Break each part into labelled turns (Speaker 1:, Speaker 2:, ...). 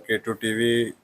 Speaker 1: K2 TV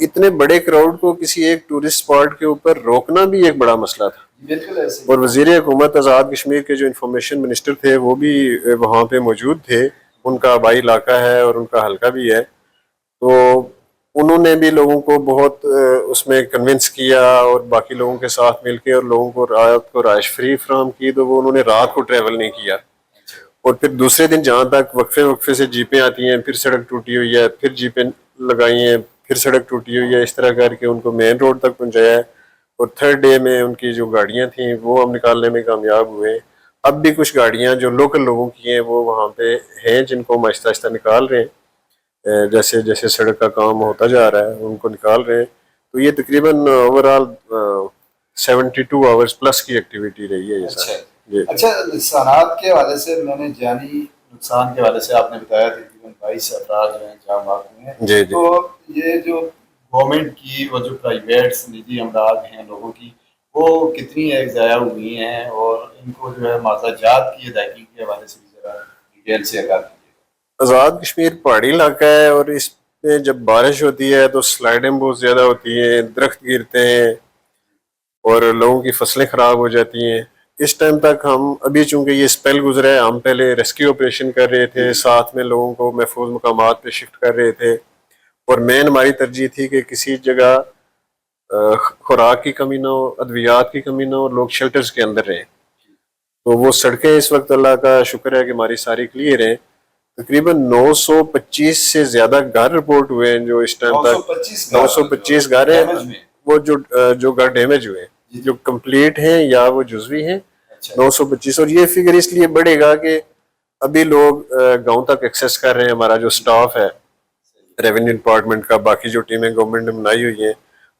Speaker 1: اتنے بڑے crowd کو کسی ایک ٹورسٹ اسپاٹ کے اوپر روکنا بھی ایک بڑا مسئلہ تھا.
Speaker 2: بالکل ایسے
Speaker 1: اور وزیر حکومت آزاد کشمیر کے جو انفارمیشن منسٹر تھے وہ بھی وہاں پہ موجود تھے. ان کا آبائی علاقہ ہے اور ان کا حلقہ بھی ہے, تو انہوں نے بھی لوگوں کو بہت اس میں کنونس کیا اور باقی لوگوں کے ساتھ مل کے اور لوگوں کو رات کو رہائش فری فراہم کی, تو وہ انہوں نے رات کو ٹریول نہیں کیا. اور پھر دوسرے دن جہاں تک وقفے سے جیپیں آتی ہیں, پھر سڑک ٹوٹی ہوئی ہے, پھر جیپیں لگائی ہیں, پھر سڑک ٹوٹی ہوئی ہے, اس طرح کر کے ان کو مین روڈ تک پہنچایا ہے. اور تھرڈ ڈے میں ان کی جو گاڑیاں تھیں وہ ہم نکالنے میں کامیاب ہوئے. اب بھی کچھ گاڑیاں جو لوکل لوگوں کی ہیں وہ وہاں پہ ہیں جن کو ہم آہستہ آہستہ نکال رہے ہیں. جیسے جیسے سڑک کا کام ہوتا جا رہا ہے ان کو نکال رہے ہیں. تو یہ تقریباً اوور آل 72 آورس پلس کی ایکٹیویٹی رہی ہے یہ
Speaker 2: اچھا
Speaker 1: ساری. جی
Speaker 2: اچھا, نقصانات کے حوالے سے میں نے جانی نقصان کے حوالے سے آپ نے بتایا تقریباً 22 افراد جو ہیں جہاں مار ہوئے ہیں.
Speaker 1: جی جی.
Speaker 2: تو یہ جو گورنمنٹ کی اور جو پرائیویٹ نجی امداد ہیں لوگوں کی, وہ کتنی ضائع ہوئی ہیں, اور ان کو جو ہے معاوضہ جات کی ادائیگی کے حوالے سے بھی ذرا ڈیٹیل سے آگاہ کیجیے.
Speaker 1: آزاد کشمیر پہاڑی علاقہ ہے اور اس میں جب بارش ہوتی ہے تو سلائڈیں بہت زیادہ ہوتی ہیں, درخت گرتے ہیں اور لوگوں کی فصلیں خراب ہو جاتی ہیں. اس ٹائم تک ہم ابھی چونکہ یہ اسپیل گزرا ہے, ہم پہلے ریسکیو آپریشن کر رہے تھے, ساتھ میں لوگوں کو محفوظ مقامات پہ شفٹ کر رہے تھے. اور مین ہماری ترجیح تھی کہ کسی جگہ خوراک کی کمی نہ ہو, ادویات کی کمی نہ ہو, لوگ شیلٹرز کے اندر رہیں. تو وہ سڑکیں اس وقت اللہ کا شکر ہے کہ ہماری ساری کلیئر ہیں. تقریباً 925 سے زیادہ گھر رپورٹ ہوئے ہیں جو اس ٹائم تک 925 گھر ہیں وہ جو گھر ڈیمیج ہوئے ہیں, جو کمپلیٹ ہیں یا وہ جزوی ہیں 925. اور یہ فگر اس لیے بڑھے گا کہ ابھی لوگ گاؤں تک ایکسیس کر رہے ہیں. ہمارا جو سٹاف ہے ریونیو ڈپارٹمنٹ کا, باقی جو ٹیمیں گورنمنٹ نے بنائی ہوئی ہیں,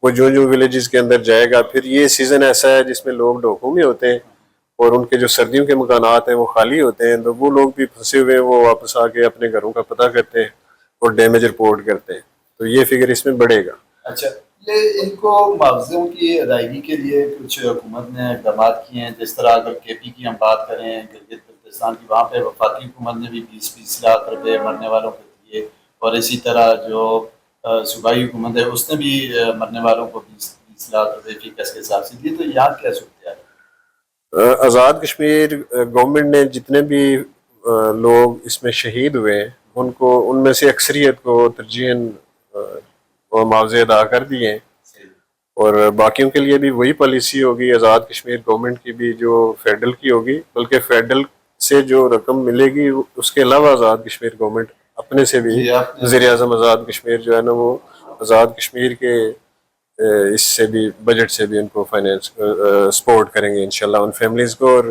Speaker 1: وہ جو ولیجز کے اندر جائے گا. پھر یہ سیزن ایسا ہے جس میں لوگ ڈوکوں میں ہوتے ہیں اور ان کے جو سردیوں کے مکانات ہیں وہ خالی ہوتے ہیں, تو وہ لوگ بھی پھنسے ہوئے ہیں, وہ واپس آ کے اپنے گھروں کا پتہ کرتے ہیں اور ڈیمیج رپورٹ کرتے ہیں. تو یہ فگر اس میں بڑھے گا.
Speaker 2: اچھا, یہ ان کو معاوضوں کی ادائیگی کے لیے کچھ حکومت نے اقدامات کیے ہیں, جس طرح اگر کے پی کی ہم بات کریں, گلگت بلتستان کی, وہاں پہ وفاقی حکومت نے بھی 20-20 لاکھ روپے مرنے والوں کو دیے, اور اسی طرح جو صوبائی حکومت ہے اس نے بھی مرنے والوں کو 20 لاکھ روپے فی کس کے حساب سے دیے. تو یہاں کیا صورتحال ہے؟
Speaker 1: آزاد کشمیر گورنمنٹ نے جتنے بھی لوگ اس میں شہید ہوئے ہیں ان میں سے اکثریت کو ترجیحاً معاوضے ادا کر دیے ہیں, اور باقیوں کے لیے بھی وہی پالیسی ہوگی آزاد کشمیر گورنمنٹ کی بھی جو فیڈرل کی ہوگی, بلکہ فیڈرل سے جو رقم ملے گی اس کے علاوہ آزاد کشمیر گورنمنٹ اپنے سے بھی, وزیر اعظم آزاد کشمیر جو ہے نا وہ آزاد کشمیر کے اس سے بھی بجٹ سے بھی ان کو فائنینس سپورٹ کریں گے انشاءاللہ ان فیملیز کو. اور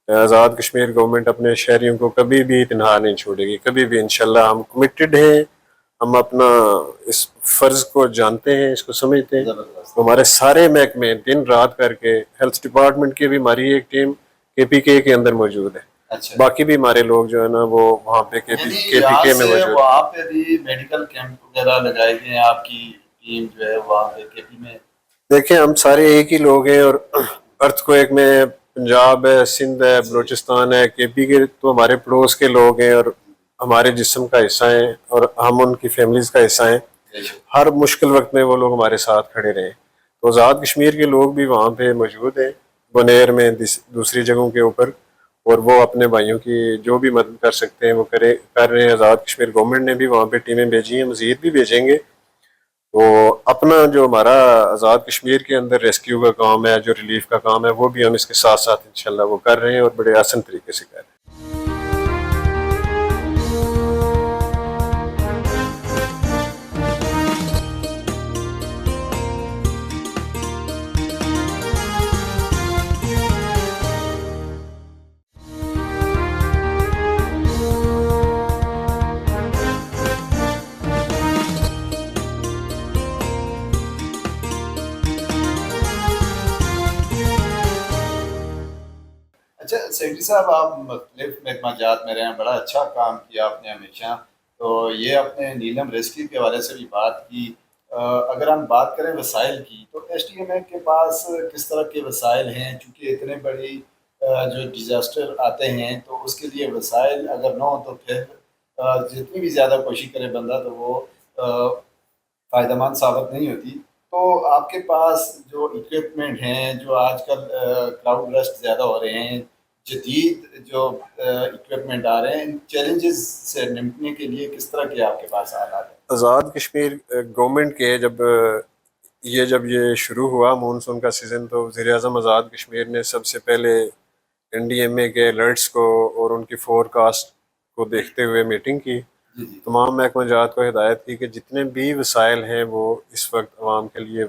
Speaker 1: آزاد کشمیر گورنمنٹ اپنے شہریوں کو کبھی بھی تنہا نہیں چھوڑے گی, کبھی بھی انشاءاللہ. ہم کمیٹڈ ہیں, ہم اپنا اس فرض کو جانتے ہیں, اس کو سمجھتے ہیں. ہمارے سارے محکمے دن رات کر کے, ہیلتھ ڈپارٹمنٹ کی بھی ہماری ایک ٹیم KPK کے اندر موجود ہے, باقی بھی ہمارے لوگ جو ہے نا وہ وہاں پہ KPK میں موجود ہے.
Speaker 2: وہاں پہ بھی میڈیکل کیمپ وغیرہ لگائے گئے ہیں, آپ کی ٹیم جو ہے وہاں پہ KP میں؟
Speaker 1: دیکھیں ہم سارے ایک ہی لوگ ہیں, اور ارتھ کو ایک میں پنجاب ہے, سندھ ہے, بلوچستان ہے, KPK تو ہمارے پڑوس کے لوگ ہیں اور ہمارے جسم کا حصہ ہیں, اور ہم ان کی فیملیز کا حصہ ہیں. ہر مشکل وقت میں وہ لوگ ہمارے ساتھ کھڑے رہے. تو آزاد کشمیر کے لوگ بھی وہاں پہ موجود ہیں, بنیر میں, دوسری جگہوں کے اوپر, اور وہ اپنے بھائیوں کی جو بھی مدد کر سکتے ہیں وہ کر رہے ہیں. آزاد کشمیر گورنمنٹ نے بھی وہاں پہ ٹیمیں بھیجی ہیں, مزید بھی بھیجیں گے. تو اپنا جو ہمارا آزاد کشمیر کے اندر ریسکیو کا کام ہے, جو ریلیف کا کام ہے, وہ بھی ہم اس کے ساتھ ساتھ انشاءاللہ وہ کر رہے ہیں, اور بڑے آسان طریقے سے کر رہے ہیں.
Speaker 2: اچھا سیکرٹری صاحب, آپ مختلف محکمہ جات میں رہے ہیں, بڑا اچھا کام کیا آپ نے ہمیشہ. تو یہ اپنے نیلم ریسکیو کے حوالے سے بھی بات کی. اگر ہم بات کریں وسائل کی, تو STMA کے پاس کس طرح کے وسائل ہیں؟ چونکہ اتنے بڑی جو ڈیزاسٹر آتے ہیں تو اس کے لیے وسائل اگر نہ ہو تو پھر جتنی بھی زیادہ کوشش کرے بندہ تو وہ فائدہ مند ثابت نہیں ہوتی. تو آپ کے پاس جو اکوپمنٹ ہیں جو آج کل کلاؤڈ برسٹ زیادہ ہو رہے ہیں, جدید جو اکوپمنٹ آ رہے ہیں, ان چیلنجز سے نمٹنے کے لیے کس طرح کے آپ کے پاس آلات ہیں؟
Speaker 1: آزاد کشمیر گورنمنٹ کے جب یہ شروع ہوا مونسون کا سیزن, تو وزیر اعظم آزاد کشمیر نے سب سے پہلے این ڈی ایم اے کے الرٹس کو اور ان کی فور کاسٹ کو دیکھتے ہوئے میٹنگ کی. تمام محکمہ جات کو ہدایت کی کہ جتنے بھی وسائل ہیں وہ اس وقت عوام کے لیے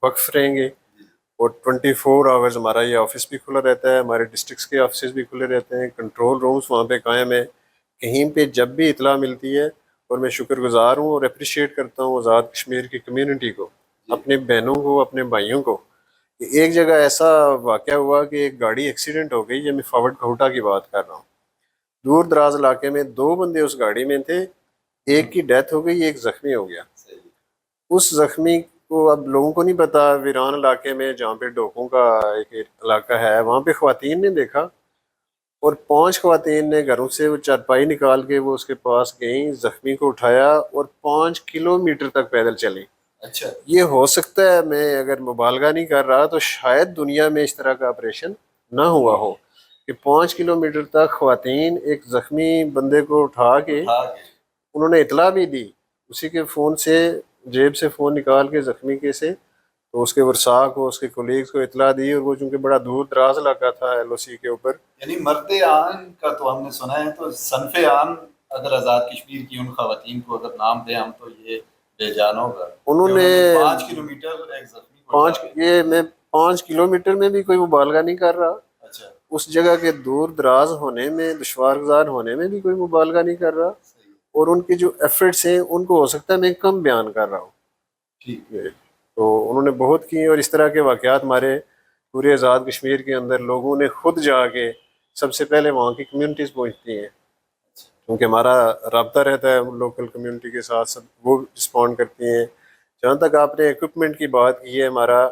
Speaker 1: وقف رہیں گے, اور 24 آورز ہمارا یہ آفس بھی کھلا رہتا ہے, ہمارے ڈسٹرکس کے آفسز بھی کھلے رہتے ہیں, کنٹرول رومز وہاں پہ قائم ہیں. کہیں پہ جب بھی اطلاع ملتی ہے, اور میں شکر گزار ہوں اور اپریشیٹ کرتا ہوں آزاد کشمیر کی کمیونٹی کو, اپنے بہنوں کو, اپنے بھائیوں کو, کہ ایک جگہ ایسا واقعہ ہوا کہ ایک گاڑی ایکسیڈنٹ ہو گئی. یہ میں فاورڈ کھوٹا کی بات کر رہا ہوں. دور دراز علاقے میں 2 بندے اس گاڑی میں تھے, ایک کی ڈیتھ ہو گئی, ایک زخمی ہو گیا. اس زخمی کو اب لوگوں کو نہیں پتا, ویران علاقے میں جہاں پہ ڈوکوں کا ایک علاقہ ہے, وہاں پہ خواتین نے دیکھا, اور 5 خواتین نے گھروں سے وہ چارپائی نکال کے وہ اس کے پاس گئیں, زخمی کو اٹھایا اور 5 کلومیٹر تک پیدل چلی.
Speaker 2: اچھا,
Speaker 1: یہ ہو سکتا ہے, میں اگر مبالغہ نہیں کر رہا تو شاید دنیا میں اس طرح کا آپریشن نہ ہوا ہو کہ 5 کلومیٹر تک خواتین ایک زخمی بندے کو اٹھا کے, انہوں نے اطلاع بھی دی, اسی کے فون سے, جیب سے فون نکال کے زخمی کے سے, تو اس کے ورثاء کو, اس کے کولیگز کو اطلاع دی, اور وہ چونکہ بڑا دور دراز علاقہ تھا ایل او سی کے اوپر.
Speaker 2: یعنی مرد عام کا تو ہم نے سنا ہے, تو صنف عام اگر آزاد کشمیر کی ان خواتین کو اگر نام دیں ہم تو یہ بے جان ہوگا.
Speaker 1: انہوں نے
Speaker 2: 5 کلومیٹر ایک زخمی کو,
Speaker 1: یہ میں 5 کلومیٹر میں بھی کوئی مبالغہ نہیں کر رہا,
Speaker 2: اچھا,
Speaker 1: اس جگہ کے دور دراز ہونے میں, دشوار گزار ہونے میں بھی کوئی مبالغہ نہیں کر رہا, اور ان کے جو ایفرٹس ہیں ان کو ہو سکتا ہے میں کم بیان کر رہا ہوں.
Speaker 2: ٹھیک
Speaker 1: ہے, تو انہوں نے بہت کی, اور اس طرح کے واقعات ہمارے پورے آزاد کشمیر کے اندر لوگوں نے خود جا کے سب سے پہلے وہاں کی کمیونٹیز پہنچتی ہیں, کیونکہ ہمارا رابطہ رہتا ہے لوکل کمیونٹی کے ساتھ, سب وہ رسپونڈ کرتی ہیں. جہاں تک آپ نے ایکوپمنٹ کی بات کی ہے, ہمارا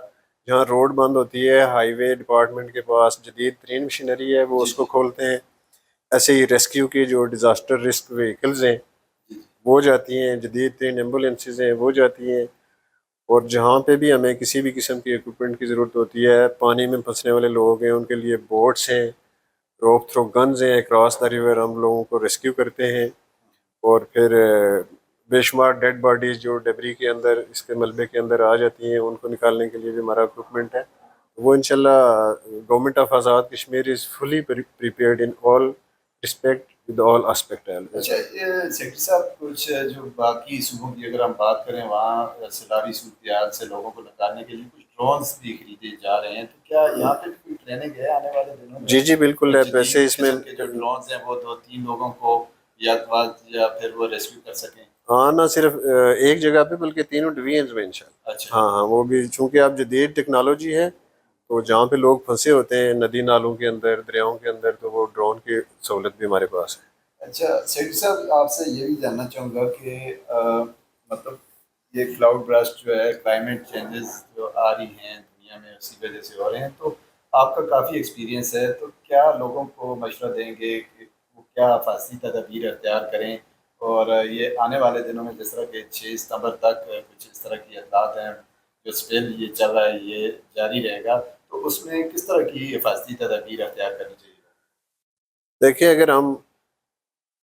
Speaker 1: جہاں روڈ بند ہوتی ہے, ہائی وے ڈپارٹمنٹ کے پاس جدید ترین مشینری ہے, وہ اس کو کھولتے ہیں. ایسے ہی ریسکیو کی جو ڈیزاسٹر رسک وہیکلز ہیں وہ جاتی ہیں, جدید ترین ایمبولینسز ہیں وہ جاتی ہیں. اور جہاں پہ بھی ہمیں کسی بھی قسم کی ایکوپمنٹ کی ضرورت ہوتی ہے, پانی میں پھنسنے والے لوگ ہیں ان کے لیے بوٹس ہیں, روپ تھرو گنز ہیں, اکراس دا ریور ہم لوگوں کو ریسکیو کرتے ہیں. اور پھر بے شمار ڈیڈ باڈیز جو ڈبری کے اندر, اس کے ملبے کے اندر آ جاتی ہیں, ان کو نکالنے کے لیے بھی ہمارا اکوپمنٹ ہے. وہ انشاءاللہ government of Azad Kashmir is fully prepared in all respect with all aspect.
Speaker 2: اچھا سیکٹری صاحب, کچھ جو باقی صوبوں کی اگر ہم بات کریں, وہاں سیلابی صورتحال سے لوگوں کو نکالنے کے لیے کچھ ڈرونز بھی خریدے جا رہے ہیں, تو کیا یہاں پہ کوئی ٹریننگ ہے آنے والے دنوں میں؟
Speaker 1: جی بالکل ہے. ویسے اس میں
Speaker 2: جو ڈرونز ہیں وہ 2-3 لوگوں کو یا پھر وہ ریسکیو کر سکیں.
Speaker 1: ہاں, نہ صرف ایک جگہ پہ بلکہ 3 ڈویژنز میں انشاءاللہ.
Speaker 2: اچھا,
Speaker 1: ہاں, وہ بھی چونکہ اب جدید ٹیکنالوجی ہے, تو جہاں پہ لوگ پھنسے ہوتے ہیں ندی نالوں کے اندر, دریاؤں کے اندر, تو وہ ڈرون کی سہولت بھی ہمارے پاس ہے.
Speaker 2: اچھا سیکٹری صاحب, آپ سے یہ بھی جاننا چاہوں گا کہ مطلب یہ کلاؤڈ برسٹ جو ہے, کلائمیٹ چینجز جو آ رہی ہیں دنیا میں اسی وجہ سے ہو رہے ہیں, تو آپ کا کافی ایکسپیرینس ہے, تو کیا لوگوں کو مشورہ دیں گے کہ وہ کیا حفاظتی تدابیر اختیار کریں, اور یہ آنے والے دنوں میں جس طرح کہ 6 ستمبر تک کچھ اس طرح کی اطلاعات ہیں, جو اسپیل یہ چل رہا ہے یہ جاری رہے گا, تو اس میں کس طرح کی حفاظتی تدابیر اختیار کرنی چاہیے؟
Speaker 1: دیکھیں, اگر ہم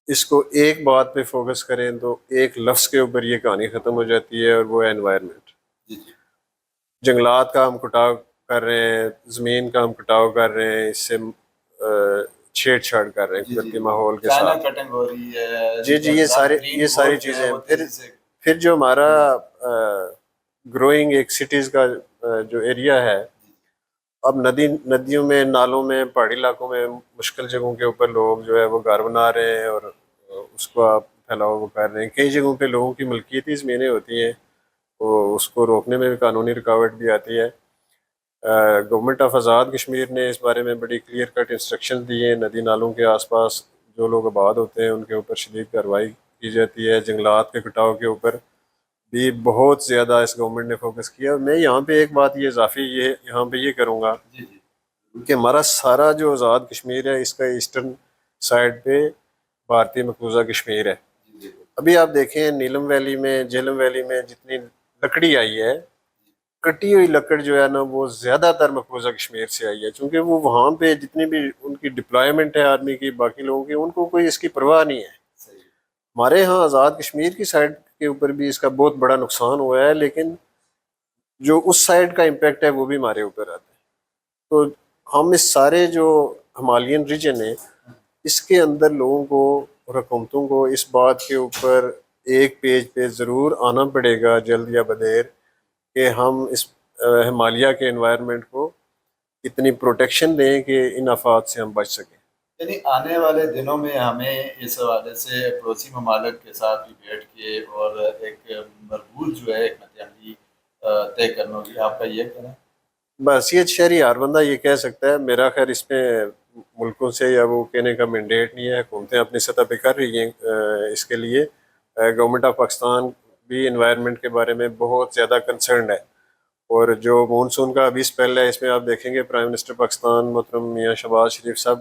Speaker 1: اس کو ایک بات پہ فوکس کریں تو ایک لفظ کے اوپر یہ کہانی ختم ہو جاتی ہے, اور وہ ہے انوائرمنٹ. جنگلات کا ہم کٹاؤ کر رہے ہیں, زمین کا ہم کٹاؤ کر رہے ہیں, اس سے چھیڑ چھاڑ کر رہے ہیں قدرتی ماحول کے ساتھ.
Speaker 2: کٹنگ ہو رہی ہے.
Speaker 1: جی یہ ساری چیزیں. پھر جو ہمارا گروئنگ ایک سٹیز کا جو ایریا ہے, اب ندیوں میں, نالوں میں, پہاڑی علاقوں میں مشکل جگہوں کے اوپر لوگ جو ہے وہ گھر بنا رہے ہیں, اور اس کو آپ پھیلاؤ وہ کر رہے ہیں. کئی جگہوں پہ لوگوں کی ملکیتی زمینیں ہوتی ہیں, وہ اس کو روکنے میں بھی قانونی رکاوٹ بھی آتی ہے. گورنمنٹ آف آزاد کشمیر نے اس بارے میں بڑی کلیئر کٹ انسٹرکشن دی ہیں. ندی نالوں کے آس پاس جو لوگ آباد ہوتے ہیں ان کے اوپر شدید کارروائی کی جاتی ہے. جنگلات کے کٹاؤ کے اوپر بھی بہت زیادہ اس گورنمنٹ نے فوکس کیا. میں یہاں پہ ایک بات یہ اضافی یہاں پہ یہ کروں گا کہ ہمارا سارا جو آزاد کشمیر ہے, اس کا ایسٹرن سائڈ پہ بھارتی مقبوضہ کشمیر ہے. ابھی آپ دیکھیں نیلم ویلی میں, جہلم ویلی میں جتنی لکڑی آئی ہے، کٹی ہوئی لکڑ جو ہے نا وہ زیادہ تر مقبوضہ کشمیر سے آئی ہے، چونکہ وہ وہاں پہ جتنی بھی ان کی ڈپلائمنٹ ہے آرمی کی، باقی لوگوں کی، ان کو کوئی اس کی پرواہ نہیں ہے۔
Speaker 2: صحیح۔
Speaker 1: ہمارے ہاں آزاد کشمیر کی سائڈ کے اوپر بھی اس کا بہت بڑا نقصان ہوا ہے، لیکن جو اس سائڈ کا امپیکٹ ہے وہ بھی ہمارے اوپر آتا ہے۔ تو ہم اس سارے جو ہمالین ریجن ہے اس کے اندر لوگوں کو اور حکومتوں کو اس بات کے اوپر ایک پیج پہ ضرور آنا پڑے گا جلد یا بدیر کہ ہم اس ہمالیہ کے انوائرمنٹ کو اتنی پروٹیکشن دیں کہ ان آفات سے ہم بچ سکیں۔
Speaker 2: یعنی آنے والے دنوں میں ہمیں اس حوالے سے پڑوسی ممالک کے ساتھ بھی بیٹھ کے اور ایک مربوط جو ہے ایک مد عملی طے کرنا ہوگی، آپ کا یہ کہنا ہے؟
Speaker 1: بحثیت شہری ہر بندہ یہ کہہ سکتا ہے، میرا خیر اس میں ملکوں سے یا وہ کہنے کا مینڈیٹ نہیں ہے، حکومتیں اپنی سطح پہ کر رہی ہیں اس کے لیے۔ گورنمنٹ آف پاکستان بھی انوائرمنٹ کے بارے میں بہت زیادہ کنسرنڈ ہے، اور جو مونسون کا ابھی اسپیل ہے اس میں آپ دیکھیں گے پرائم منسٹر پاکستان محترم میاں شہباز شریف صاحب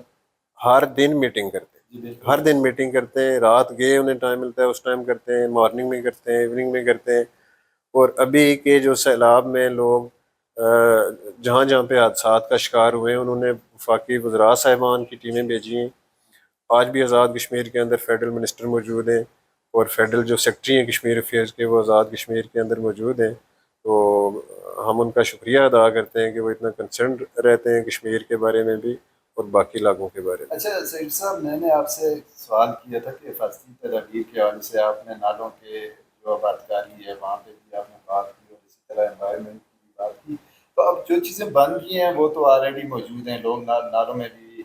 Speaker 1: ہر دن میٹنگ کرتے
Speaker 2: جی
Speaker 1: ہیں،
Speaker 2: بالکل۔
Speaker 1: ہر دن میٹنگ کرتے ہیں، رات گئے انہیں ٹائم ملتا ہے اس ٹائم کرتے ہیں، مارننگ میں کرتے ہیں، ایوننگ میں کرتے ہیں۔ اور ابھی کے جو سیلاب میں لوگ جہاں جہاں پہ حادثات کا شکار ہوئے ہیں انہوں نے وفاقی وزراء صاحبان کی ٹیمیں بھیجی ہیں۔ آج بھی آزاد کشمیر کے اندر فیڈرل منسٹر موجود ہیں، اور فیڈرل جو سیکرٹری ہیں کشمیر افیئرز کے وہ آزاد کشمیر کے اندر موجود ہیں۔ تو ہم ان کا شکریہ ادا کرتے ہیں کہ وہ اتنا کنسرن رہتے ہیں کشمیر کے بارے میں بھی اور باقی علاقوں کے بارے میں۔
Speaker 2: اچھا سعید صاحب، میں نے آپ سے ایک سوال کیا تھا کہ فلسطین تدابیر کے حوالے سے آپ نے نالوں کے جو آباد کاری ہے وہاں پہ بھی آپ نے بات کی، اور اسی طرح انوائرمنٹ کی بھی بات کی۔ تو اب جو چیزیں بن گئی ہیں وہ تو آلریڈی موجود ہیں، لوگ نالوں میں بھی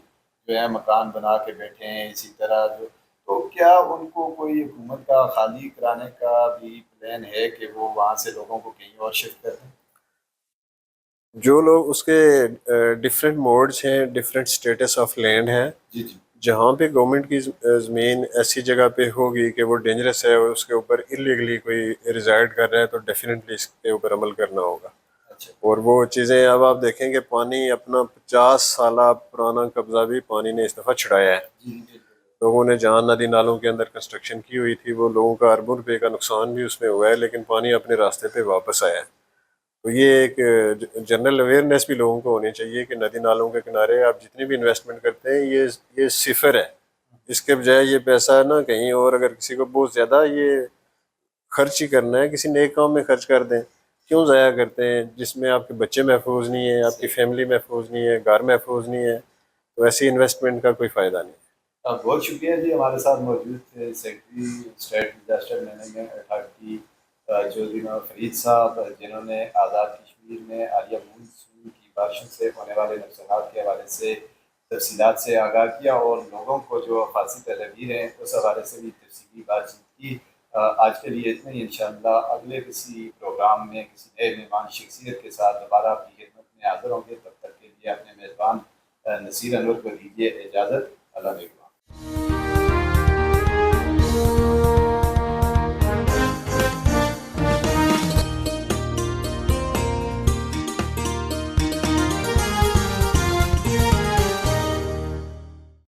Speaker 2: جو ہے مکان بنا کے بیٹھے ہیں اسی طرح جو، تو کیا ان کو کوئی حکومت کا خالی کرانے کا بھی پلان ہے کہ وہ وہاں سے لوگوں کو کہیں اور شفٹ کر دیں؟
Speaker 1: جو لوگ اس کے ڈفرینٹ موڈز ہیں، ڈفرینٹ اسٹیٹس آف لینڈ ہے،
Speaker 2: جی جی
Speaker 1: جہاں پہ گورنمنٹ کی زمین ایسی جگہ پہ ہوگی کہ وہ ڈینجرس ہے اور اس کے اوپر انلیگلی کوئی ریزائڈ کر رہا ہے تو ڈیفینیٹلی اس کے اوپر عمل کرنا ہوگا۔
Speaker 2: اچھا
Speaker 1: اور وہ چیزیں اب آپ دیکھیں کہ پانی اپنا 50 سالہ پرانا قبضہ بھی پانی نے اس دفعہ چھڑایا ہے۔
Speaker 2: جی جی
Speaker 1: لوگوں نے جہاں ندی نالوں کے اندر کنسٹرکشن کی ہوئی تھی وہ لوگوں کا اربوں روپے کا نقصان بھی اس میں ہوا ہے، لیکن پانی اپنے راستے پہ واپس آیا ہے۔ تو یہ ایک جنرل اویئرنیس بھی لوگوں کو ہونی چاہیے کہ ندی نالوں کے کنارے آپ جتنی بھی انویسٹمنٹ کرتے ہیں یہ صفر ہے، اس کے بجائے یہ پیسہ نا کہیں اور اگر کسی کو بہت زیادہ یہ خرچ ہی کرنا ہے کسی نیک کام میں خرچ کر دیں، کیوں ضائع کرتے ہیں جس میں آپ کے بچے محفوظ نہیں ہیں، آپ کی فیملی محفوظ نہیں ہے، گھر محفوظ نہیں ہے، تو ایسی انویسٹمنٹ کا کوئی فائدہ نہیں۔
Speaker 2: بہت شکریہ جی، ہمارے ساتھ موجود تھے secretary state disaster management authority Chaudhry Farid Sahib, جنہوں نے آزاد کشمیر میں عالیہ مونسون کی بارشوں سے ہونے والے نقصانات کے حوالے سے تفصیلات سے آگاہ کیا، اور لوگوں کو جو حفاظتی تدابیر ہیں اس حوالے سے بھی تفصیلی بات چیت کی۔ آج کے لیے اتنا ہی، انشاءاللہ اگلے کسی پروگرام میں کسی نئے مہمان شخصیت کے ساتھ دوبارہ آپ کی خدمت میں حاضر ہوں گے۔ تب تک کے لیے اپنے میزبان نصیر انور کو دیجیے اجازت۔ اللہ نگہبان۔